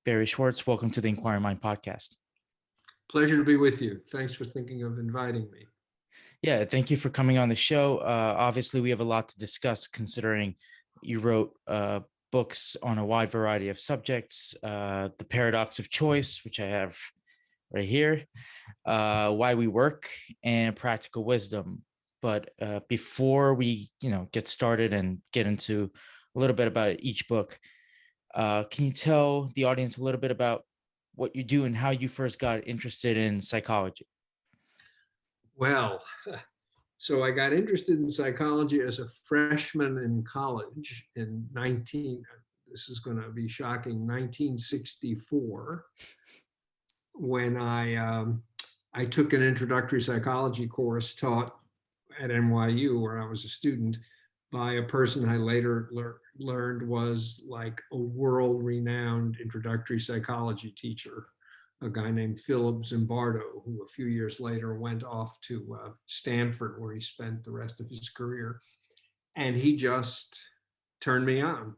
Barry Schwartz. Welcome to the Inquiring Mind podcast. Pleasure to be with you. Thanks for thinking of inviting me. Yeah, thank you for coming on the show. Obviously, we have a lot to discuss considering you wrote books on a wide variety of subjects. The Paradox of Choice, which I have right here, Why We Work, and Practical Wisdom. But before we, get started and get into a little bit about each book, can you tell the audience a little bit about what you do and how you first got interested in psychology? Well, so I got interested in psychology as a freshman in college in this is going to be shocking, 1964, when I took an introductory psychology course taught at NYU, where I was a student, by a person I later learned was like a world-renowned introductory psychology teacher, a guy named Philip Zimbardo, who a few years later went off to Stanford, where he spent the rest of his career. And he just turned me on.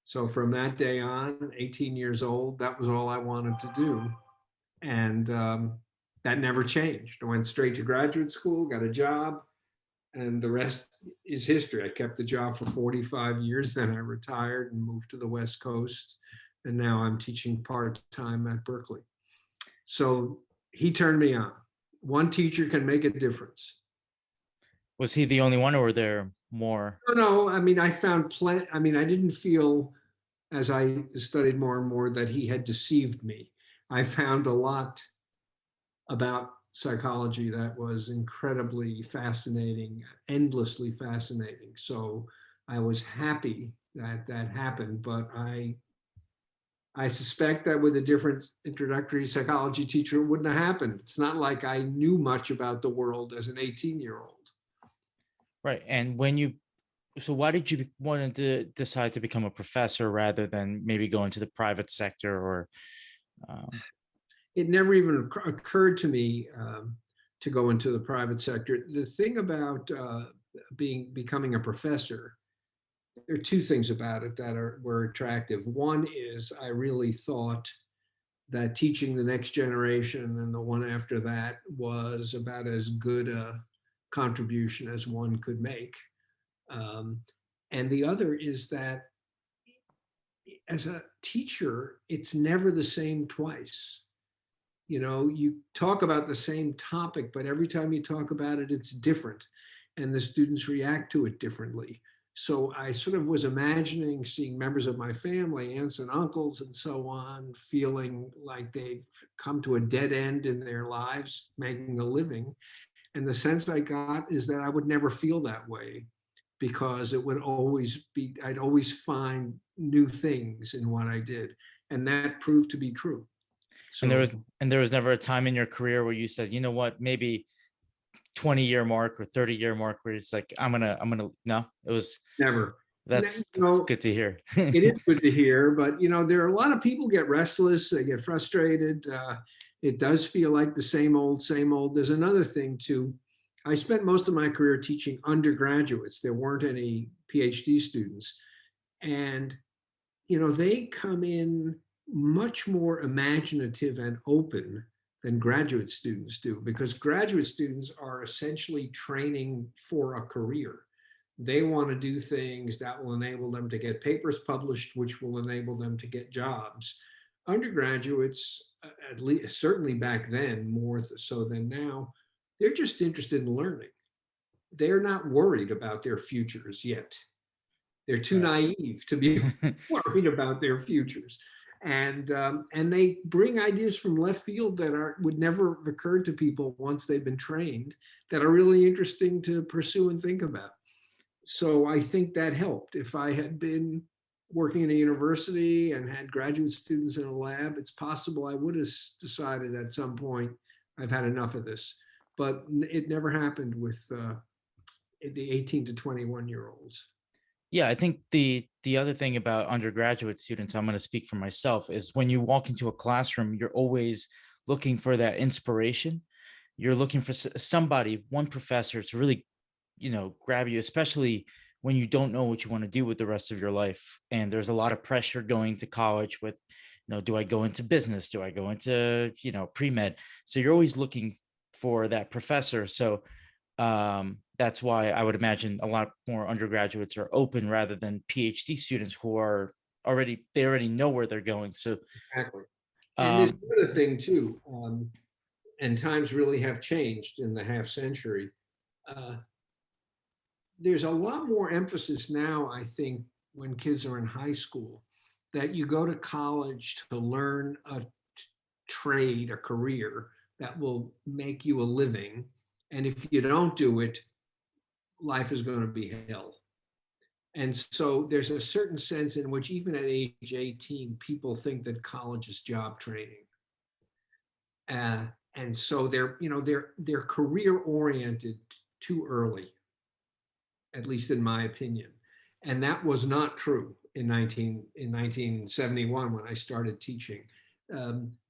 So from that day on, 18 years old, that was all I wanted to do. And that never changed. I went straight to graduate school, got a job, and the rest is history. I kept the job for 45 years, then I retired and moved to the West Coast, and now I'm teaching part-time at Berkeley. So he turned me on. One teacher can make a difference. Was he the only one, or were there more? No, I mean, I found plenty. I mean, I didn't feel, as I studied more and more, that he had deceived me. I found a lot about psychology that was incredibly fascinating, endlessly fascinating. So I was happy that that happened, but I suspect that with a different introductory psychology teacher, it wouldn't have happened. It's not like I knew much about the world as an 18-year-old. Right. And so why did you want to decide to become a professor rather than maybe go into the private sector or? It never even occurred to me to go into the private sector. The thing about becoming a professor, there are two things about it that were attractive. One is I really thought that teaching the next generation and the one after that was about as good a contribution as one could make. And the other is that as a teacher, it's never the same twice. You talk about the same topic, but every time you talk about it, it's different, and the students react to it differently. So I sort of was imagining seeing members of my family, aunts and uncles and so on, feeling like they've come to a dead end in their lives, making a living. And the sense I got is that I would never feel that way, because it would always be, I'd always find new things in what I did. And that proved to be true. And So there was never a time in your career where you said, you know what, maybe 20-year mark or 30-year mark where it's like, I'm gonna no, it was never. that's good to hear. It is good to hear, but there are a lot of people get restless, they get frustrated. It does feel like the same old, same old. There's another thing too. I spent most of my career teaching undergraduates. There weren't any PhD students. And they come in much more imaginative and open than graduate students do, because graduate students are essentially training for a career. They want to do things that will enable them to get papers published, which will enable them to get jobs. Undergraduates, at least certainly back then, more so than now, they're just interested in learning. They're not worried about their futures yet. They're too naive to be worried about their futures. And they bring ideas from left field that would never have occurred to people once they've been trained, that are really interesting to pursue and think about. So I think that helped. If I had been working in a university and had graduate students in a lab, it's possible I would have decided at some point, I've had enough of this. But it never happened with the 18 to 21-year-olds. Yeah, I think the other thing about undergraduate students, I'm going to speak for myself, is when you walk into a classroom, you're always looking for that inspiration. You're looking for somebody, one professor to really, grab you, especially when you don't know what you want to do with the rest of your life. And there's a lot of pressure going to college with, do I go into business? Do I go into, pre-med? So you're always looking for that professor. So that's why I would imagine a lot more undergraduates are open rather than PhD students who are they already know where they're going. So Exactly. And this um, other thing too, and times really have changed in the half century. Uh, there's a lot more emphasis now, I think, when kids are in high school, that you go to college to learn a trade, a career that will make you a living. And if you don't do it, life is going to be hell. And so there's a certain sense in which even at age 18, people think that college is job training. Uh, and so they're career oriented too early, at least in my opinion. And that was not true in 1971 when I started teaching.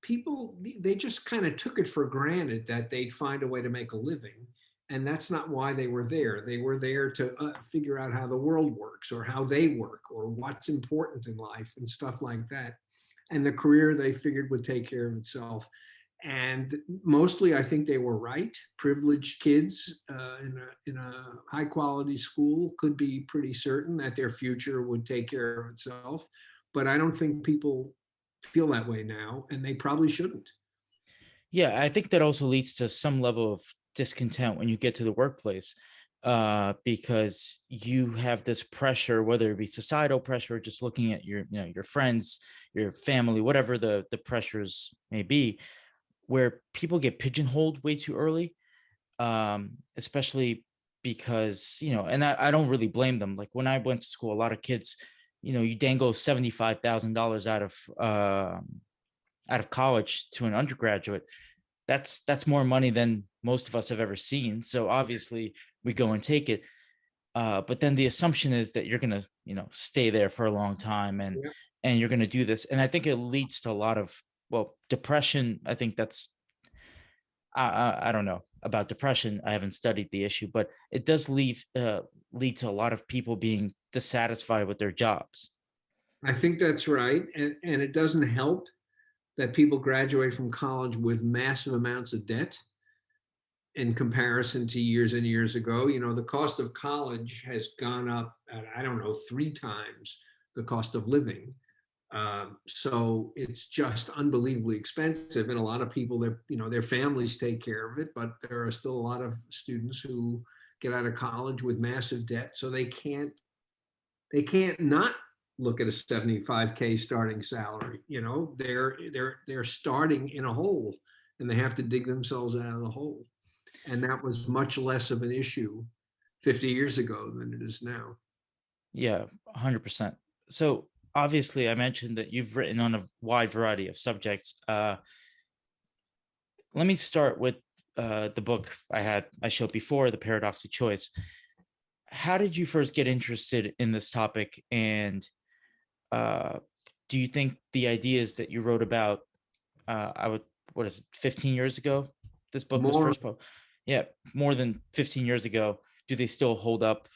People, they just kind of took it for granted that they'd find a way to make a living. And that's not why they were there. They were there to figure out how the world works or how they work or what's important in life and stuff like that. And the career they figured would take care of itself. And mostly, I think they were right. Privileged kids in a high quality school could be pretty certain that their future would take care of itself. But I don't think people feel that way now, and they probably shouldn't. yeah, I think that also leads to some level of discontent when you get to the workplace, because you have this pressure, whether it be societal pressure or just looking at your friends, your family, whatever the pressures may be, where people get pigeonholed way too early, especially because, and I don't really blame them. Like when I went to school, a lot of kids, you dangle $75,000 out of college to an undergraduate. That's more money than most of us have ever seen. So obviously we go and take it. But then the assumption is that you're gonna, stay there for a long time, Yeah. and you're gonna do this. And I think it leads to a lot of, well, depression. I think that's I don't know about depression. I haven't studied the issue, but it does lead to a lot of people being dissatisfied with their jobs. I think that's right. And it doesn't help that people graduate from college with massive amounts of debt in comparison to years and years ago. The cost of college has gone up, I don't know, 3 times the cost of living. So it's just unbelievably expensive. And a lot of people, their families take care of it, but there are still a lot of students who get out of college with massive debt. So they can't not look at a 75K starting salary. They're starting in a hole and they have to dig themselves out of the hole. And that was much less of an issue 50 years ago than it is now. Yeah, 100%. So obviously, I mentioned that you've written on a wide variety of subjects. Let me start with the book I showed before, The Paradox of Choice. How did you first get interested in this topic, and uh, do you think the ideas that you wrote about, I would, what is it, 15 years ago? This book was More, first published. Yeah, more than 15 years ago. Do they still hold up?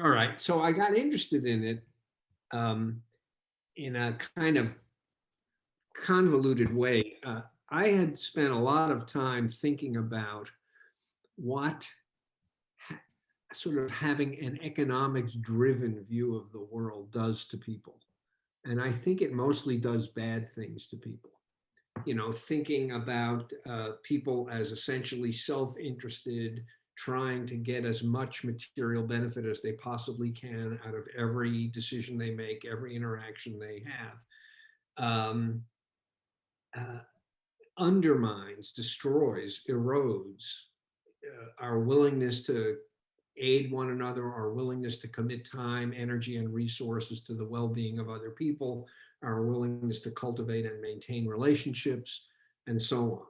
all right. So I got interested in it um, in a kind of convoluted way. I had spent a lot of time thinking about what sort of having an economics driven view of the world does to people. And I think it mostly does bad things to people. Thinking about people as essentially self-interested, trying to get as much material benefit as they possibly can out of every decision they make, every interaction they have, uh, undermines, destroys, erodes our willingness to aid one another, our willingness to commit time, energy, and resources to the well-being of other people, our willingness to cultivate and maintain relationships, and so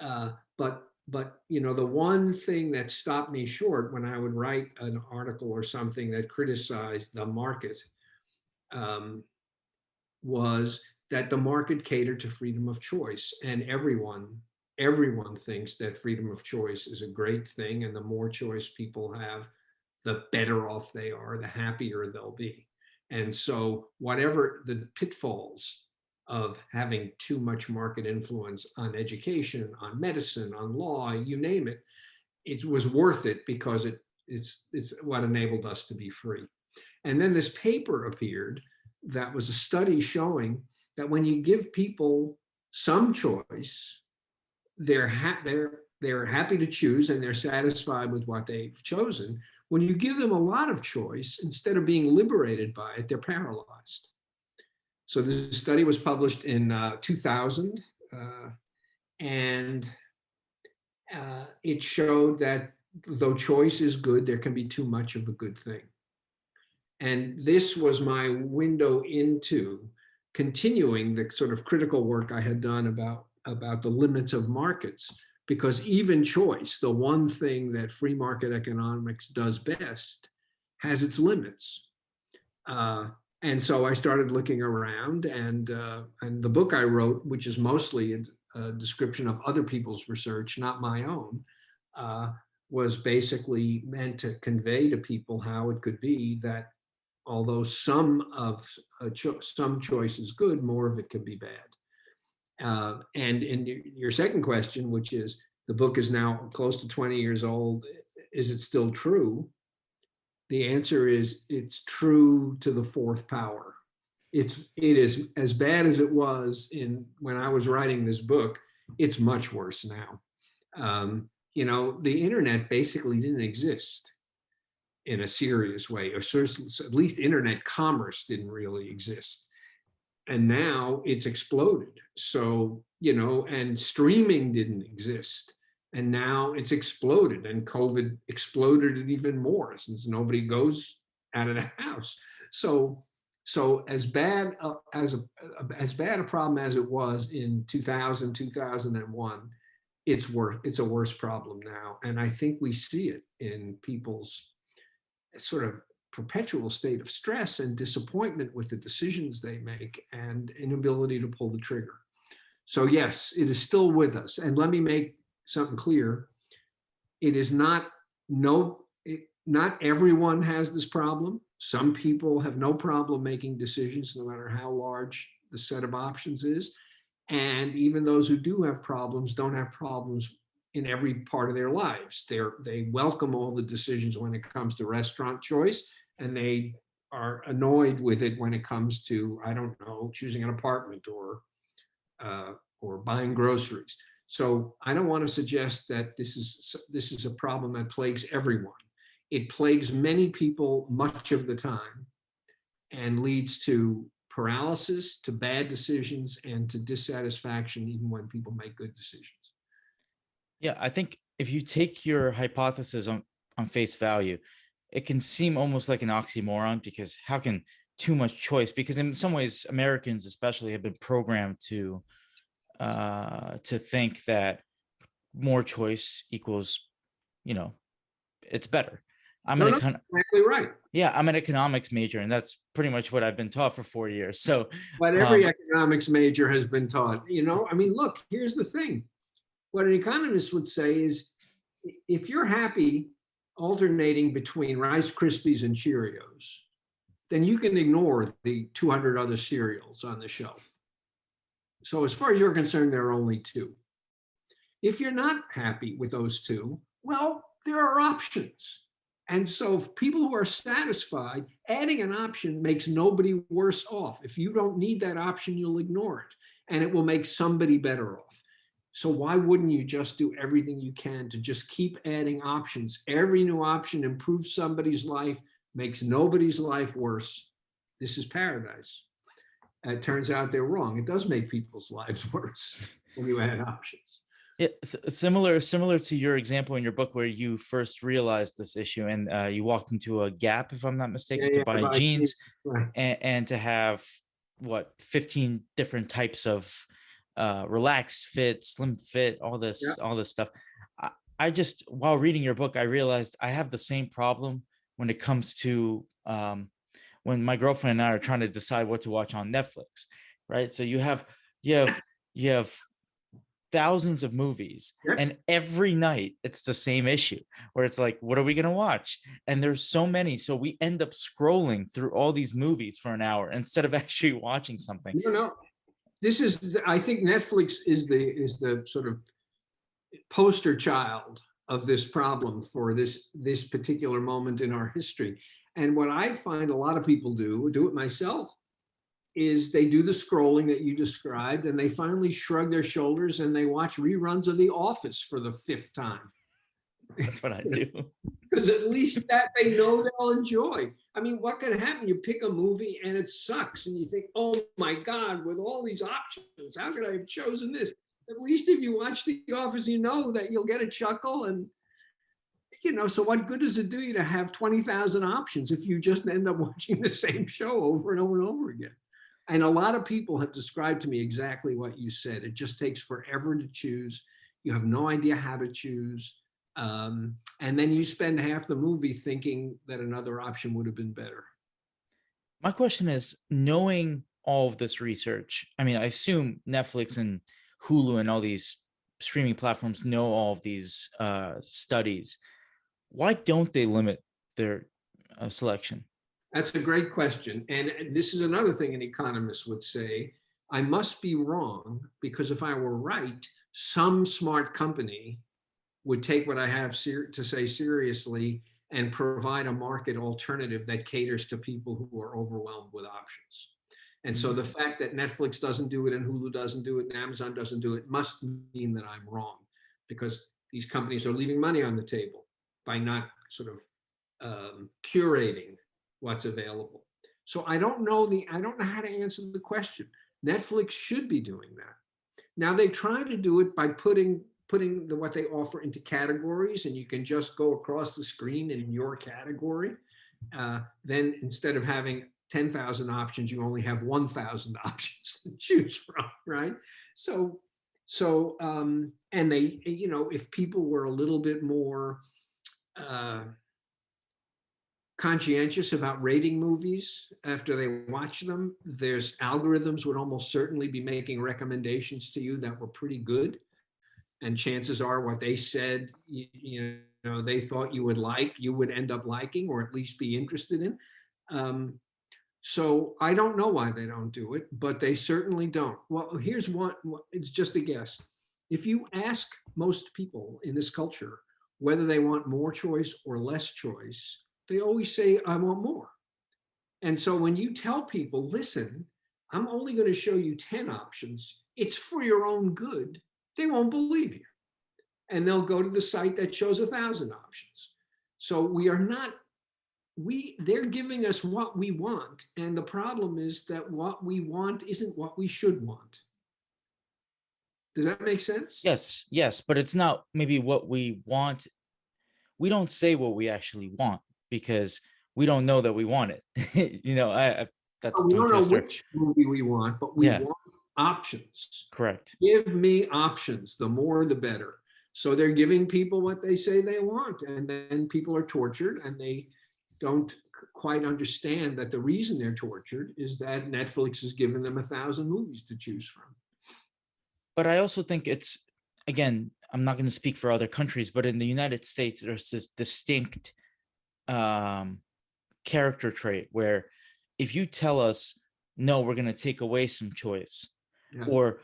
on. But the one thing that stopped me short when I would write an article or something that criticized the market um, was that the market catered to freedom of choice, and everyone thinks that freedom of choice is a great thing, and the more choice people have, the better off they are, the happier they'll be. And so whatever the pitfalls of having too much market influence on education, on medicine, on law, you name it. It was worth it because it's what enabled us to be free. And then this paper appeared that was a study showing that when you give people some choice, they're happy to choose and they're satisfied with what they've chosen. When you give them a lot of choice, instead of being liberated by it, they're paralyzed. So this study was published in 2000, and it showed that though choice is good, there can be too much of a good thing. And this was my window into continuing the sort of critical work I had done about the limits of markets, because even choice, the one thing that free market economics does best, has its limits. And so I started looking around, and the book I wrote, which is mostly a description of other people's research, not my own, was basically meant to convey to people how it could be that although some choice is good, more of it can be bad. And in your second question, which is the book is now close to 20 years old, is it still true? The answer is it's true to the fourth power. It is as bad as it was when I was writing this book. It's much worse now. The internet basically didn't exist in a serious way, or at least internet commerce didn't really exist. And now it's exploded. So, and streaming didn't exist. And now it's exploded, and COVID exploded it even more since nobody goes out of the house. So as bad a problem as it was in 2000, 2001, it's a worse problem now. And I think we see it in people's sort of perpetual state of stress and disappointment with the decisions they make and inability to pull the trigger. So yes, it is still with us. And let me make something clear. It is not everyone has this problem. Some people have no problem making decisions, no matter how large the set of options is. And even those who do have problems don't have problems in every part of their lives. They welcome all the decisions when it comes to restaurant choice, and they are annoyed with it when it comes to, I don't know, choosing an apartment or buying groceries. So I don't want to suggest that this is a problem that plagues everyone. It plagues many people much of the time and leads to paralysis, to bad decisions, and to dissatisfaction even when people make good decisions. Yeah, I think if you take your hypothesis on face value, it can seem almost like an oxymoron, because how can too much choice? Because in some ways, Americans especially have been programmed to think that more choice equals, it's better. Exactly right. Yeah, I'm an economics major, and that's pretty much what I've been taught for 4 years. So, but every economics major has been taught. Look, here's the thing. What an economist would say is, if you're happy alternating between Rice Krispies and Cheerios, then you can ignore the 200 other cereals on the shelf. So as far as you're concerned, there are only two. If you're not happy with those two, well, there are options. And so people who are satisfied, adding an option makes nobody worse off. If you don't need that option, you'll ignore it, and it will make somebody better off. So why wouldn't you just do everything you can to just keep adding options? Every new option improves somebody's life, makes nobody's life worse. This is paradise. It turns out they're wrong. It does make people's lives worse when you add options. Yeah, similar to your example in your book where you first realized this issue, and you walked into a Gap, if I'm not mistaken, to buy jeans, right. and to have 15 different types of relaxed fit, slim fit, all this stuff. I just, while reading your book, I realized I have the same problem when it comes to when my girlfriend and I are trying to decide what to watch on Netflix, right? So you have thousands of movies, and every night it's the same issue where it's like, what are we going to watch? And there's so many, so we end up scrolling through all these movies for an hour instead of actually watching something. I think Netflix is the sort of poster child of this problem for this particular moment in our history. And what I find a lot of people do it myself, is they do the scrolling that you described, and they finally shrug their shoulders and they watch reruns of The Office for the fifth time. That's what I do. Because at least that they know they'll enjoy. I mean, what can happen? You pick a movie and it sucks, and you think, oh my God, with all these options, how could I have chosen this? At least if you watch The Office, you know that you'll get a chuckle. And, so what good does it do you to have 20,000 options if you just end up watching the same show over and over and over again? And a lot of people have described to me exactly what you said. It just takes forever to choose. You have no idea how to choose. And then you spend half the movie thinking that another option would have been better. My question is, knowing all of this research, I mean, I assume Netflix and Hulu and all these streaming platforms know all of these studies. Why don't they limit their selection? That's a great question. And this is another thing an economist would say. I must be wrong, because if I were right, some smart company would take what I have to say seriously and provide a market alternative that caters to people who are overwhelmed with options. And so the fact that Netflix doesn't do it and Hulu doesn't do it and Amazon doesn't do it must mean that I'm wrong, because these companies are leaving money on the table by not sort of curating what's available. So I don't know how to answer the question. Netflix should be doing that. Now they try to do it by putting what they offer into categories, and you can just go across the screen in your category. Then instead of having 10,000 options, you only have 1,000 options to choose from, right? So and they, if people were a little bit more conscientious about rating movies after they watch them, there's algorithms would almost certainly be making recommendations to you that were pretty good. And chances are what they said, they thought you would end up liking, or at least be interested in. So I don't know why they don't do it, but they certainly don't. Well, here's one, it's just a guess. If you ask most people in this culture whether they want more choice or less choice, they always say, I want more. And so when you tell people, listen, I'm only going to show you 10 options, it's for your own good, they won't believe you. And they'll go to the site that shows 1,000 options. So they're giving us what we want. And the problem is that what we want isn't what we should want. Does that make sense? Yes, but it's not maybe what we want. We don't say what we actually want because we don't know that we want it. That's we don't know which movie we want, but we want options. Correct. Give me options. The more, the better. So they're giving people what they say they want, and then people are tortured, and they don't quite understand that the reason they're tortured is that Netflix has given them 1,000 movies to choose from. But I also think it's, again, I'm not going to speak for other countries, but in the United States, there's this distinct character trait where if you tell us, no, we're going to take away some choice, or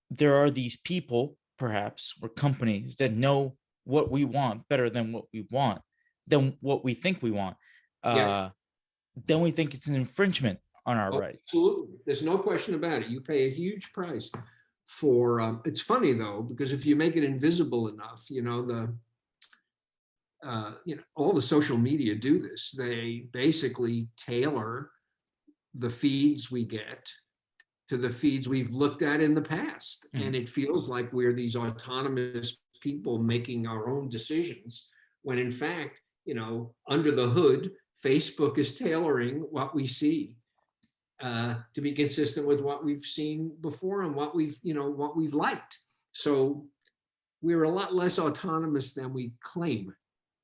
there are these people, perhaps, or companies that know what we want better than what we want, than what we think we want, then we think it's an infringement on our rights. Absolutely. There's no question about it. You pay a huge price for, it's funny though, because if you make it invisible enough, all the social media do this. They basically tailor the feeds we get to the feeds we've looked at in the past. And it feels like we're these autonomous people making our own decisions, when in fact, under the hood, Facebook is tailoring what we see to be consistent with what we've seen before and what we've liked. So we're a lot less autonomous than we claim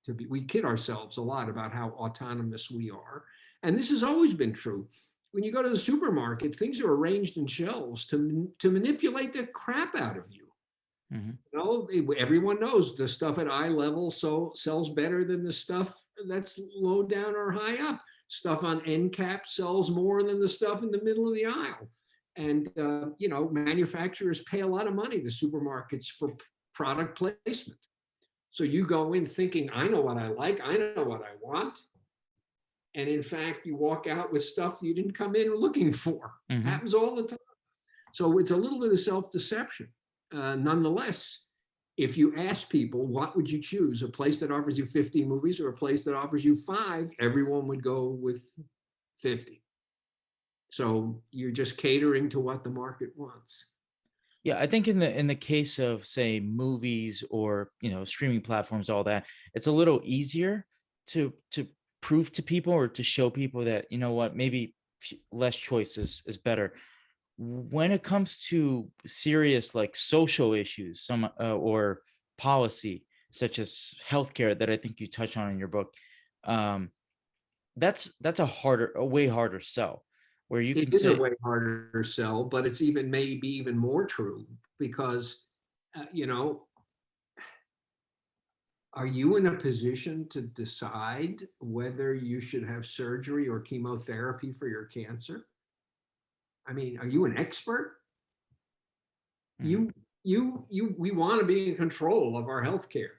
to be. We kid ourselves a lot about how autonomous we are. And this has always been true. When you go to the supermarket, things are arranged in shelves to manipulate the crap out of you. Everyone knows the stuff at eye level sells better than the stuff that's low down or high up. Stuff on end cap sells more than the stuff in the middle of the aisle. And, manufacturers pay a lot of money to supermarkets for product placement. So you go in thinking, I know what I like, I know what I want. And in fact, you walk out with stuff you didn't come in looking for. Mhm. Happens all the time. So it's a little bit of self-deception. Nonetheless, if you ask people, what would you choose? A place that offers you 50 movies or a place that offers you 5? Everyone would go with 50. So you're just catering to what the market wants. Yeah, I think in the case of, say, movies or, streaming platforms, all that, it's a little easier to prove to people or to show people that, you know what, maybe less choice is better. When it comes to serious, like, social issues, or policy, such as healthcare, that I think you touch on in your book, um, that's a way harder sell, where you It can is a say, way harder sell, but it's even maybe even more true because, uh, you know, are you in a position to decide whether you should have surgery or chemotherapy for your cancer? I mean, are you an expert? Mhm. We want to be in control of our healthcare.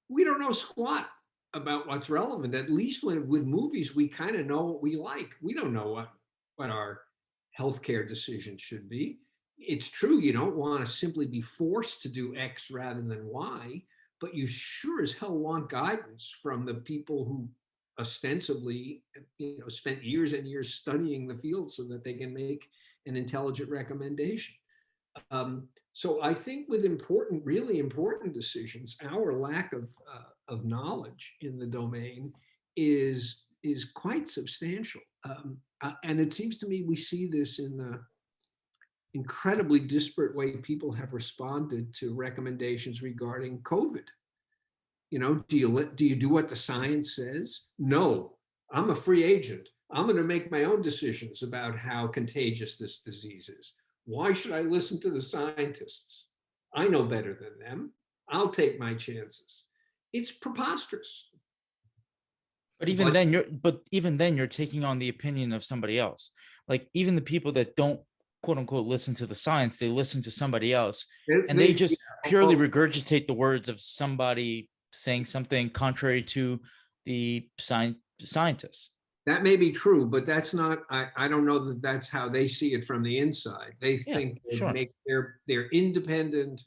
We don't know squat about what's relevant. At least when with movies, we kind of know what we like. We don't know what our healthcare decision should be. It's true you don't want to simply be forced to do X rather than Y, but you sure as hell want guidance from the people who ostensibly, spent years and years studying the field so that they can make an intelligent recommendation. So I think with really important decisions, our lack of knowledge in the domain is quite substantial. And it seems to me we see this in the incredibly disparate way people have responded to recommendations regarding COVID. Do you do what the science says? No, I'm a free agent. I'm going to make my own decisions about how contagious this disease is. Why should I listen to the scientists? I know better than them. I'll take my chances. It's preposterous. but even But then you're taking on the opinion of somebody else. Like, even the people that don't, quote unquote, listen to the science, they listen to somebody else, and they yeah, just purely well, regurgitate the words of somebody saying something contrary to the scientists. that may be true, but that's not, I don't know that that's how they see it from the inside. They Yeah, think they sure. make their independent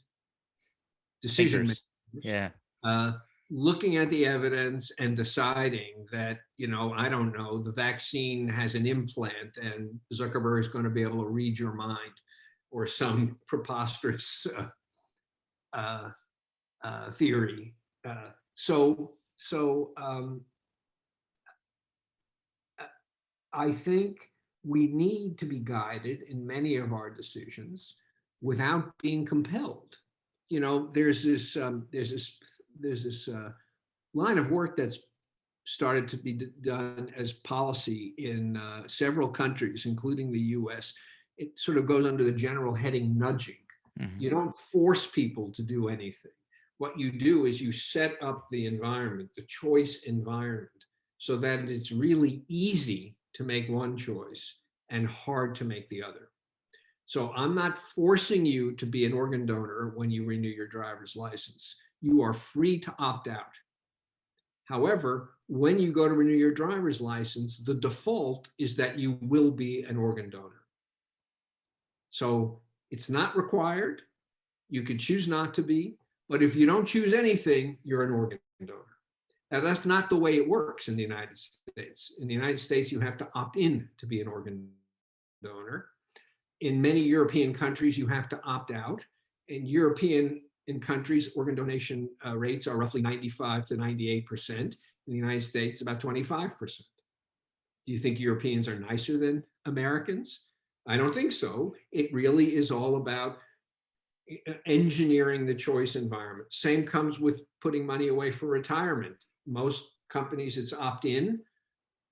decision Thinkers. makers, Yeah. uh, looking at the evidence and deciding that, I don't know, the vaccine has an implant and Zuckerberg is going to be able to read your mind or some preposterous uh, theory. So I think we need to be guided in many of our decisions without being compelled. There's this line of work that's started to be done as policy in several countries, including the US. It sort of goes under the general heading nudging. Mhm. You don't force people to do anything. What you do is you set up the environment, the choice environment, so that it's really easy to make one choice and hard to make the other. So I'm not forcing you to be an organ donor when you renew your driver's license. You are free to opt out. However, when you go to renew your driver's license, the default is that you will be an organ donor. So it's not required. You could choose not to be, but if you don't choose anything, you're an organ donor. Now, that's not the way it works in the United States. In the United States, you have to opt in to be an organ donor. In many European countries, you have to opt out. In countries, organ donation rates are roughly 95 to 98%. In the United States, about 25%. Do you think Europeans are nicer than Americans? I don't think so. It really is all about engineering the choice environment. Same comes with putting money away for retirement. Most companies, it's opt in,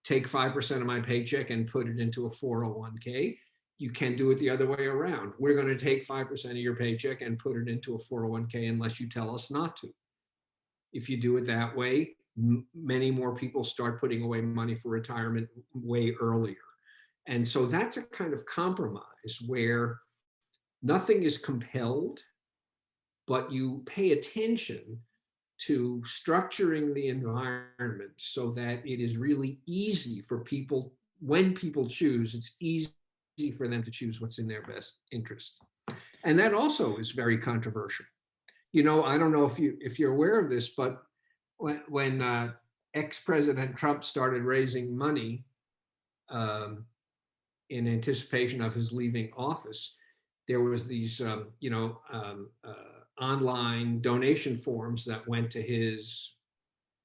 take 5% of my paycheck and put it into a 401k. You can do it the other way around. We're going to take 5% of your paycheck and put it into a 401k unless you tell us not to. If you do it that way, many more people start putting away money for retirement way earlier. And so that's a kind of compromise where nothing is compelled, but you pay attention to structuring the environment so that it is really easy for people, when people choose, it's easy for them to choose what's in their best interest. And that also is very controversial. You know, I don't know if you're aware of this, but when ex-President Trump started raising money in anticipation of his leaving office, there was these online donation forms that went to his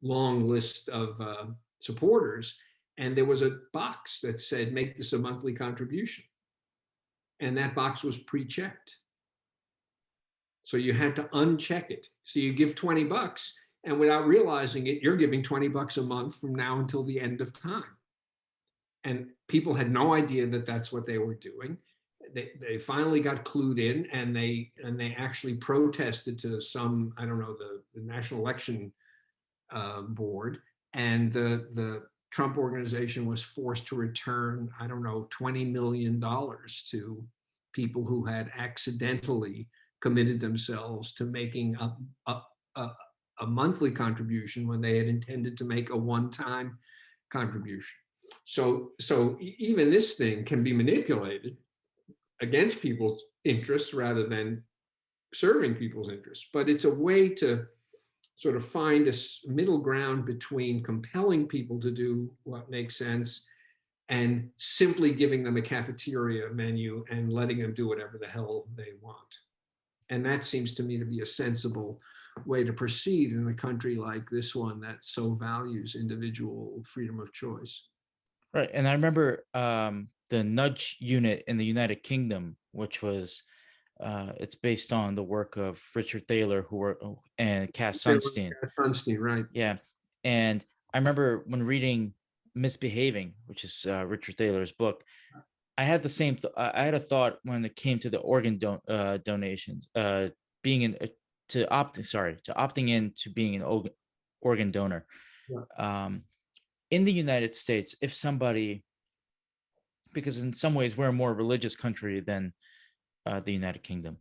long list of supporters, and there was a box that said, make this a monthly contribution. And that box was pre-checked. So you had to uncheck it. So you give 20 bucks, and without realizing it, you're giving 20 bucks a month from now until the end of time. And people had no idea that that's what they were doing. They finally got clued in, and they actually protested to some, I don't know, the National Election Board, and the Trump organization was forced to return, I don't know, $20 million to people who had accidentally committed themselves to making a monthly contribution when they had intended to make a one-time contribution. So even this thing can be manipulated against people's interests rather than serving people's interests. But it's a way to sort of find a middle ground between compelling people to do what makes sense and simply giving them a cafeteria menu and letting them do whatever the hell they want. And that seems to me to be a sensible way to proceed in a country like this one that so values individual freedom of choice. Right. And I remember the nudge unit in the United Kingdom, which was it's based on the work of Richard Thaler, and Cass Sunstein. Sunstein, right. Yeah. And I remember when reading Misbehaving, which is Richard Thaler's book, I had the same I had a thought when it came to the organ donations, being in opting in to being an organ donor. Yeah. In the United States, if somebody, because in some ways we're a more religious country than the United Kingdom,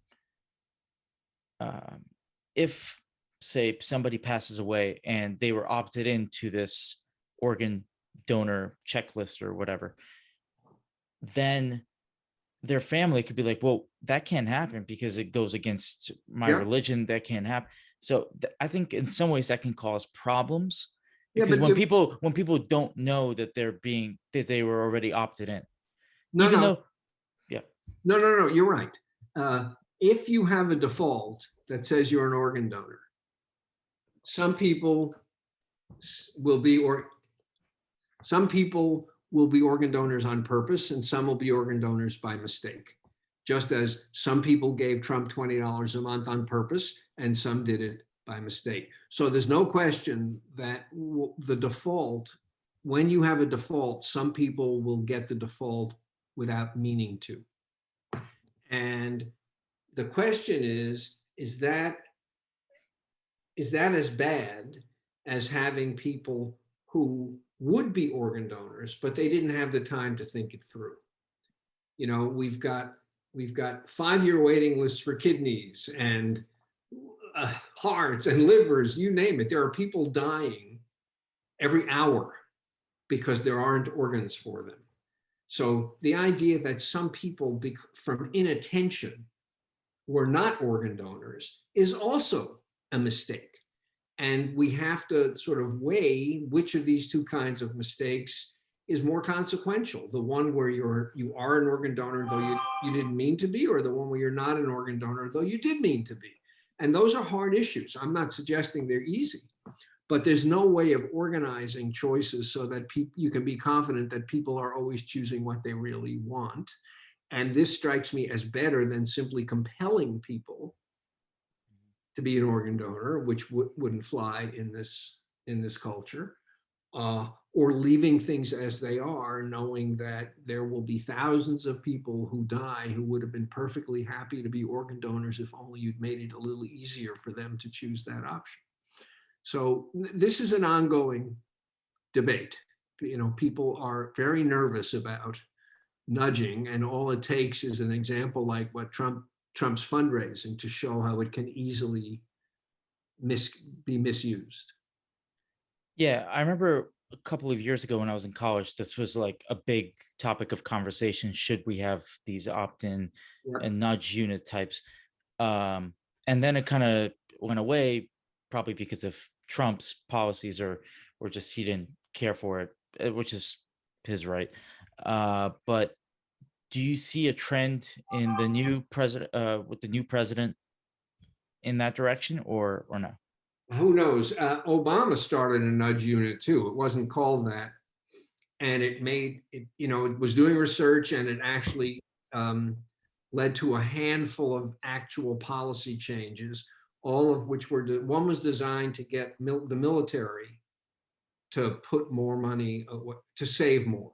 if say somebody passes away and they were opted into this organ donor checklist or whatever, then their family could be like, well, that can't happen because it goes against my religion. That can't happen. So I think in some ways that can cause problems, because when people don't know that they were already opted in, No, you're right. If you have a default that says you're an organ donor, some people will be organ donors on purpose, and some will be organ donors by mistake. Just as some people gave Trump $20 a month on purpose, and some did it by mistake. So there's no question that the default, when you have a default, some people will get the default without meaning to. And the question is that as bad as having people who would be organ donors, but they didn't have the time to think it through? You know, we've got 5-year waiting lists for kidneys and hearts and livers, you name it. There are people dying every hour because there aren't organs for them. So the idea that some people from inattention were not organ donors is also a mistake. And we have to sort of weigh which of these two kinds of mistakes is more consequential. The one where you are an organ donor though you didn't mean to be, or the one where you're not an organ donor though you did mean to be. And those are hard issues. I'm not suggesting they're easy, but there's no way of organizing choices so that you can be confident that people are always choosing what they really want. And this strikes me as better than simply compelling people to be an organ donor, which wouldn't fly in this culture, or leaving things as they are, knowing that there will be thousands of people who die who would have been perfectly happy to be organ donors if only you'd made it a little easier for them to choose that option. So this is an ongoing debate. You know, people are very nervous about nudging, and all it takes is an example like what Trump's fundraising to show how it can easily be misused. Yeah, I remember a couple of years ago when I was in college, this was like a big topic of conversation. Should we have these opt-in Yep. and nudge unit types? Um, and then it kind of went away, probably because of Trump's policies, or just he didn't care for it, which is his right. But do you see a trend in the new president, with the new president, in that direction, or no? Who knows? Obama started a nudge unit too. It wasn't called that, and it made it. It was doing research, and it actually um, led to a handful of actual policy changes, all of which one was designed to get the military to put more money, to save more,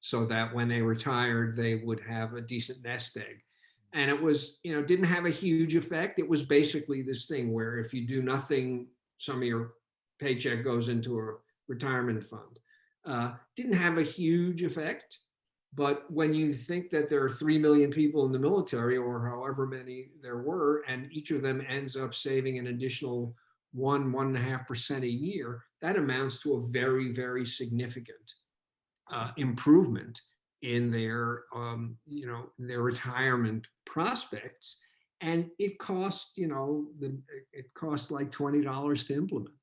so that when they retired, they would have a decent nest egg. And it was, didn't have a huge effect. It was basically this thing where if you do nothing, some of your paycheck goes into a retirement fund. Didn't have a huge effect. But when you think that there are 3 million people in the military, or however many there were, and each of them ends up saving an additional 1.5% a year, that amounts to a very, very significant improvement in their retirement prospects. And it cost, it cost like $20 to implement.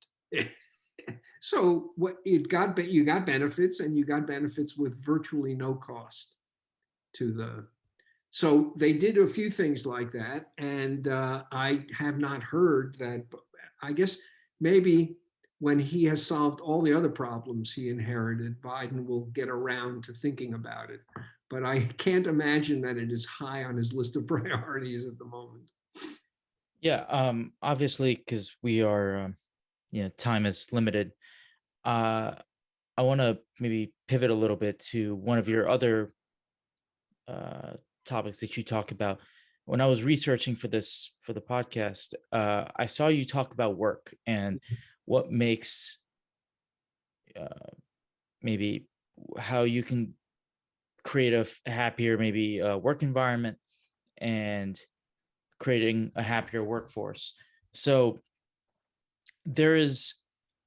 So you got benefits, and you got benefits with virtually no cost to the. So they did a few things like that, and I have not heard that. I guess maybe when he has solved all the other problems he inherited, Biden will get around to thinking about it. But I can't imagine that it is high on his list of priorities at the moment. Yeah, obviously, because we are, time is limited. Uh, I want to maybe pivot a little bit to one of your other uh, topics that you talk about. When I was researching for the podcast, I saw you talk about work and what makes, uh, maybe how you can create a happier, maybe, work environment, and creating a happier workforce. So there is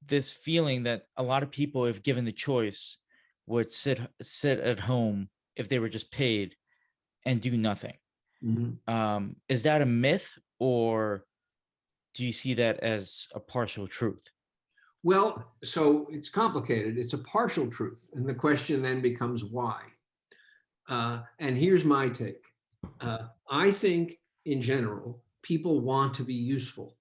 this feeling that a lot of people, if given the choice, would sit at home if they were just paid and do nothing. Mhm. Is that a myth, or do you see that as a partial truth? Well, so it's complicated. It's a partial truth. And the question then becomes why? And here's my take. I think in general, people want to be useful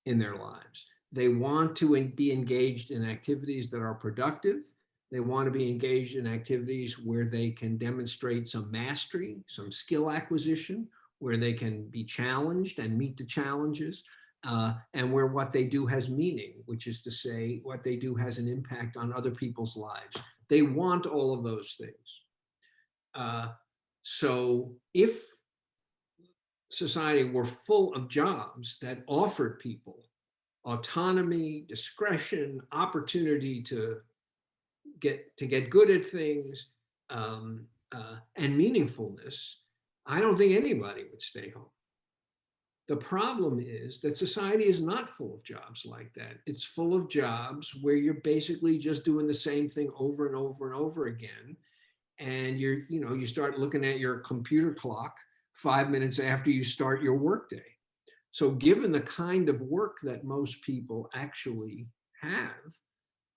in their lives. They want to be engaged in activities that are productive. They want to be engaged in activities where they can demonstrate some mastery, some skill acquisition, where they can be challenged and meet the challenges, and where what they do has meaning, which is to say, what they do has an impact on other people's lives. They want all of those things. So if society were full of jobs that offered people autonomy, discretion, opportunity to get good at things, and meaningfulness, I don't think anybody would stay home. The problem is that society is not full of jobs like that. It's full of jobs where you're basically just doing the same thing over and over and over again. And you start looking at your computer clock 5 minutes after you start your workday. So given the kind of work that most people actually have,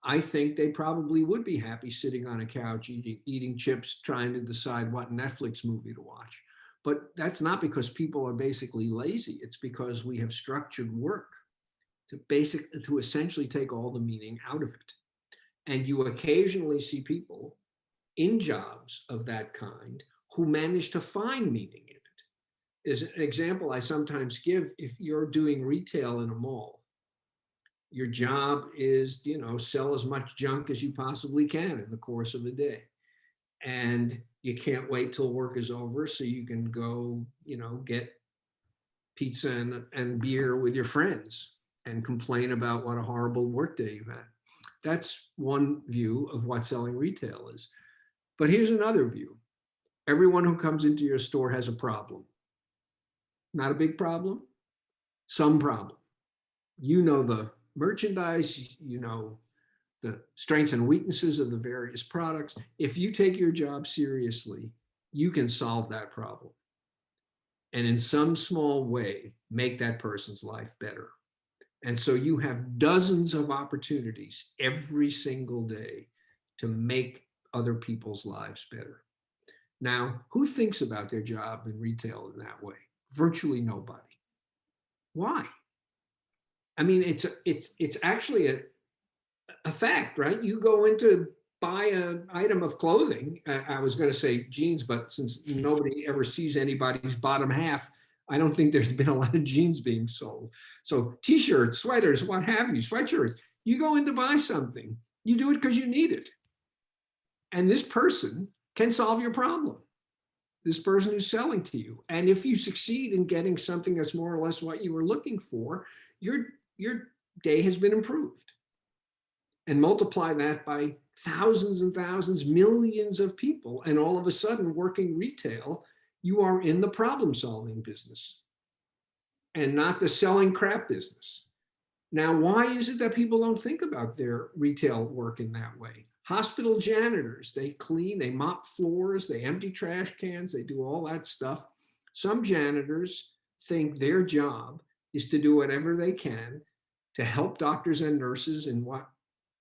I think they probably would be happy sitting on a couch eating chips, trying to decide what Netflix movie to watch. But that's not because people are basically lazy. It's because we have structured work to essentially take all the meaning out of it. And you occasionally see people in jobs of that kind who manage to find meaning in it. As an example I sometimes give, if you're doing retail in a mall, your job is, sell as much junk as you possibly can in the course of a day. And you can't wait till work is over so you can go, get pizza and beer with your friends and complain about what a horrible workday you've had. That's one view of what selling retail is. But here's another view. Everyone who comes into your store has a problem. Not a big problem, some problem. You know the merchandise, you know the strengths and weaknesses of the various products. If you take your job seriously, you can solve that problem. And in some small way, make that person's life better. And so you have dozens of opportunities every single day to make other people's lives better. Now, who thinks about their job in retail in that way? Virtually nobody. Why? I mean, it's actually a fact, right? You go into buy an item of clothing. I was going to say jeans, but since nobody ever sees anybody's bottom half, I don't think there's been a lot of jeans being sold. So t-shirts, sweaters, what have you, sweatshirts. You go in to buy something, you do it because you need it. And this person can solve your problem. This person who's selling to you. And if you succeed in getting something that's more or less what you were looking for, your day has been improved. And multiply that by thousands and thousands, millions of people. And all of a sudden, working retail, you are in the problem solving business and not the selling crap business. Now, why is it that people don't think about their retail work in that way? Hospital janitors, they clean, they mop floors, they empty trash cans, they do all that stuff. Some janitors think their job is to do whatever they can to help doctors and nurses in what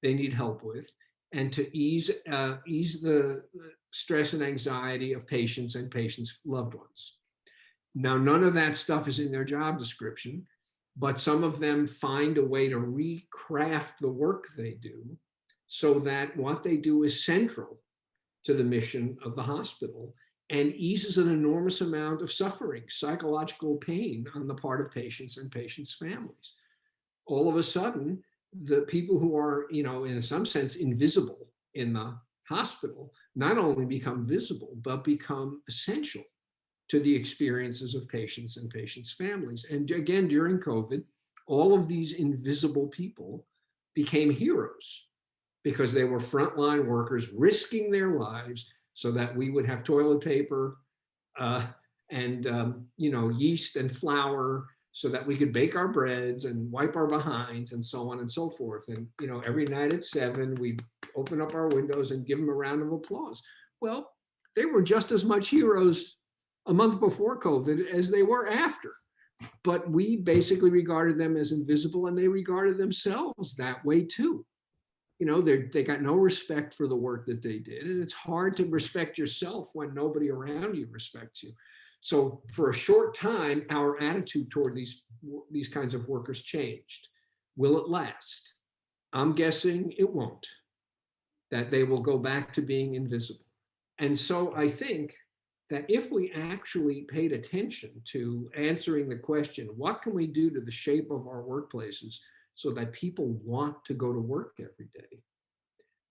they need help with, and to ease the stress and anxiety of patients and patients' loved ones. Now, none of that stuff is in their job description, but some of them find a way to recraft the work they do so that what they do is central to the mission of the hospital and eases an enormous amount of suffering, psychological pain on the part of patients and patients' families. All of a sudden, the people who are, in some sense, invisible in the hospital, not only become visible, but become essential to the experiences of patients and patients' families. And again, during COVID, all of these invisible people became heroes because they were frontline workers risking their lives so that we would have toilet paper and yeast and flour so that we could bake our breads and wipe our behinds and so on and so forth. And, every night at 7, we'd open up our windows and give them a round of applause. Well, they were just as much heroes a month before COVID as they were after. But we basically regarded them as invisible, and they regarded themselves that way too. They got no respect for the work that they did. And it's hard to respect yourself when nobody around you respects you. So for a short time, our attitude toward these kinds of workers changed. Will it last? I'm guessing it won't, that they will go back to being invisible. And so I think that if we actually paid attention to answering the question, what can we do to the shape of our workplaces so that people want to go to work every day,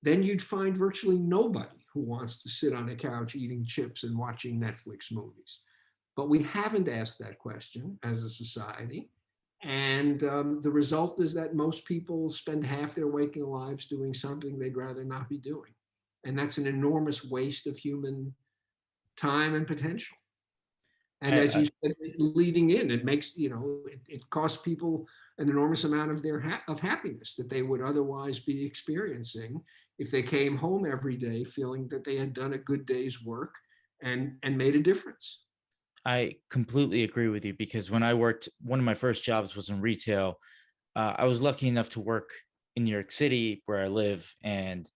then you'd find virtually nobody who wants to sit on a couch eating chips and watching Netflix movies. But we haven't asked that question as a society. And the result is that most people spend half their waking lives doing something they'd rather not be doing. And that's an enormous waste of human time and potential. And as you said, leading in, it makes, it costs people an enormous amount of their of happiness that they would otherwise be experiencing if they came home every day feeling that they had done a good day's work and made a difference. I completely agree with you because when I worked, one of my first jobs was in retail. I was lucky enough to work in New York City, where I live, and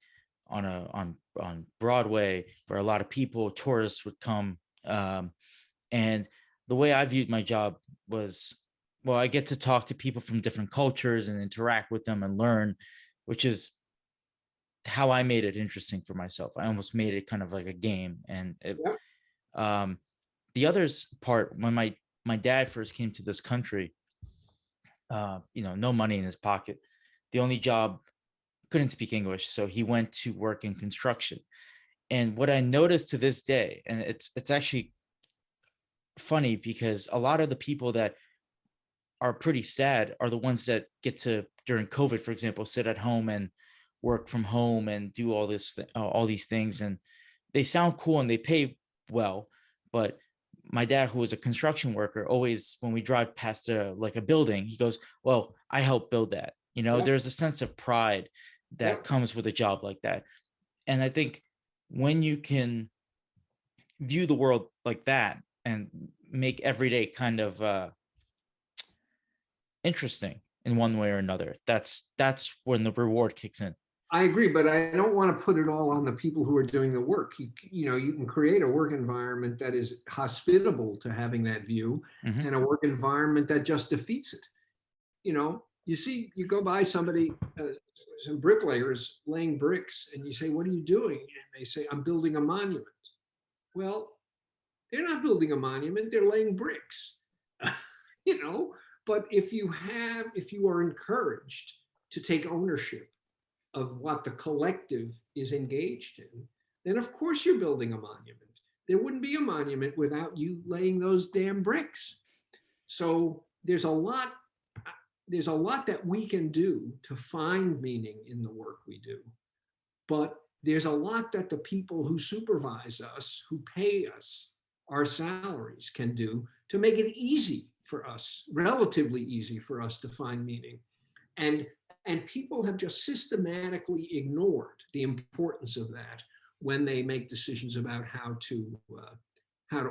on Broadway, where a lot of people, tourists, would come. And the way I viewed my job was, well, I get to talk to people from different cultures and interact with them and learn, which is how I made it interesting for myself. I almost made it kind of like a game. And the others part, when my dad first came to this country, no money in his pocket, the only job, couldn't speak English, so he went to work in construction. And what I noticed to this day, and it's actually funny because a lot of the people that are pretty sad are the ones that get to, during COVID, for example, sit at home and work from home and do all these things. And they sound cool and they pay well, but my dad, who was a construction worker, always when we drive past a building, he goes, "Well, I helped build that." Yep, There's a sense of pride that yep. comes with a job like that. And I think when you can view the world like that and make every day kind of interesting in one way or another, that's when the reward kicks in. I agree, but I don't want to put it all on the people who are doing the work. You can create a work environment that is hospitable to having that view, Hmm. and a work environment that just defeats it. You see, you go by somebody, some bricklayers laying bricks, and you say, "What are you doing?" And they say, "I'm building a monument." Well, they're not building a monument, they're laying bricks. you know, but if you are encouraged to take ownership of what the collective is engaged in, then of course you're building a monument. There wouldn't be a monument without you laying those damn bricks. So there's a lot that we can do to find meaning in the work we do, but there's a lot that the people who supervise us, who pay us our salaries, can do to make it easy for us, relatively easy for us to find meaning. And and people have just systematically ignored the importance of that when they make decisions about how to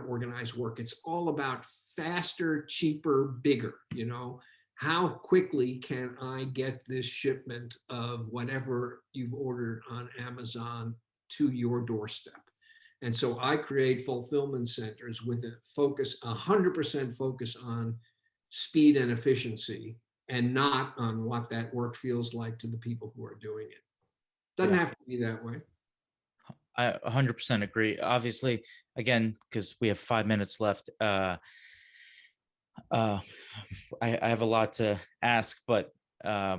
organize work. It's all about faster, cheaper, bigger. How quickly can I get this shipment of whatever you've ordered on Amazon to your doorstep? And so I create fulfillment centers with a 100% focus on speed and efficiency, and not on what that work feels like to the people who are doing it. Doesn't Yeah, have to be that way. I 100% agree. Obviously, again, because we have 5 minutes left, uh, I have a lot to ask, but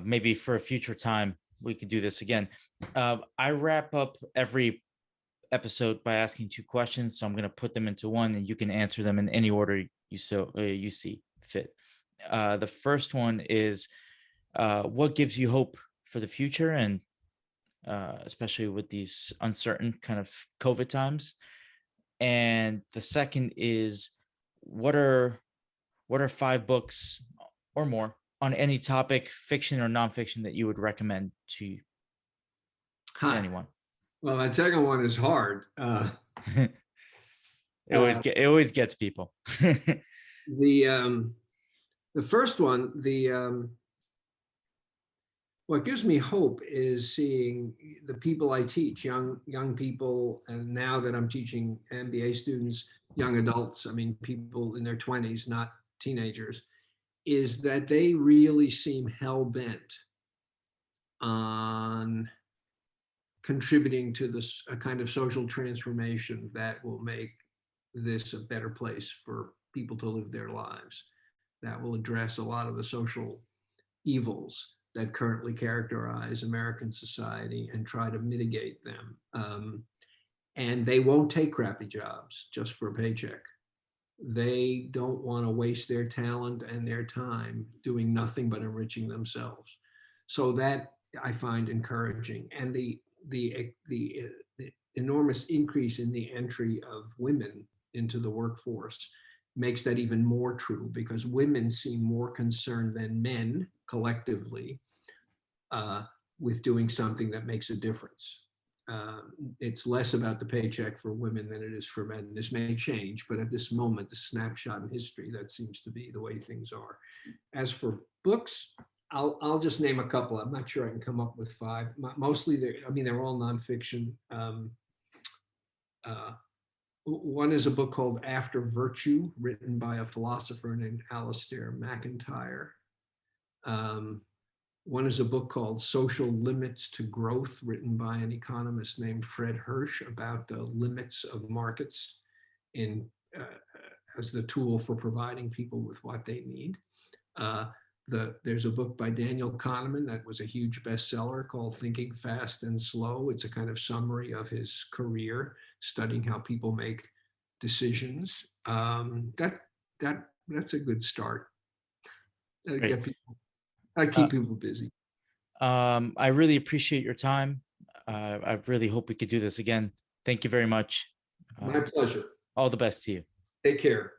maybe for a future time we could do this again. I wrap up every episode by asking two questions, so I'm going to put them into one, and you can answer them in any order you see fit. The first one is, what gives you hope for the future, and especially with these uncertain kind of COVID times. And the second is, what are five books or more on any topic, fiction or nonfiction, that you would recommend to Huh. anyone? Well, that second one is hard. Uh, It always gets people. the the first one, what gives me hope is seeing the people I teach, young people, and now that I'm teaching MBA students, young adults, I mean people in their 20s, not teenagers, is that they really seem hell bent on contributing to this a kind of social transformation that will make this a better place for people to live their lives, that will address a lot of the social evils that currently characterize American society and try to mitigate them. And they won't take crappy jobs just for a paycheck. They don't want to waste their talent and their time doing nothing but enriching themselves. So that I find encouraging. And the enormous increase in the entry of women into the workforce makes that even more true, because women seem more concerned than men collectively uh, with doing something that makes a difference. It's less about the paycheck for women than it is for men. This may change, but at this moment, the snapshot in history, that seems to be the way things are. As for books, I'll just name a couple. I'm not sure I can come up with five. Mostly, they're all nonfiction. Uh, One is a book called After Virtue, written by a philosopher named Alistair MacIntyre. Um, One is a book called Social Limits to Growth, written by an economist named Fred Hirsch, about the limits of markets in as the tool for providing people with what they need. Uh, there's a book by Daniel Kahneman that was a huge bestseller called Thinking Fast and Slow. It's a kind of summary of his career, studying how people make decisions. That's a good start. Great. I Uh, keep people busy. I really appreciate your time. I really hope we could do this again. Thank you very much. My pleasure. All the best to you. Take care.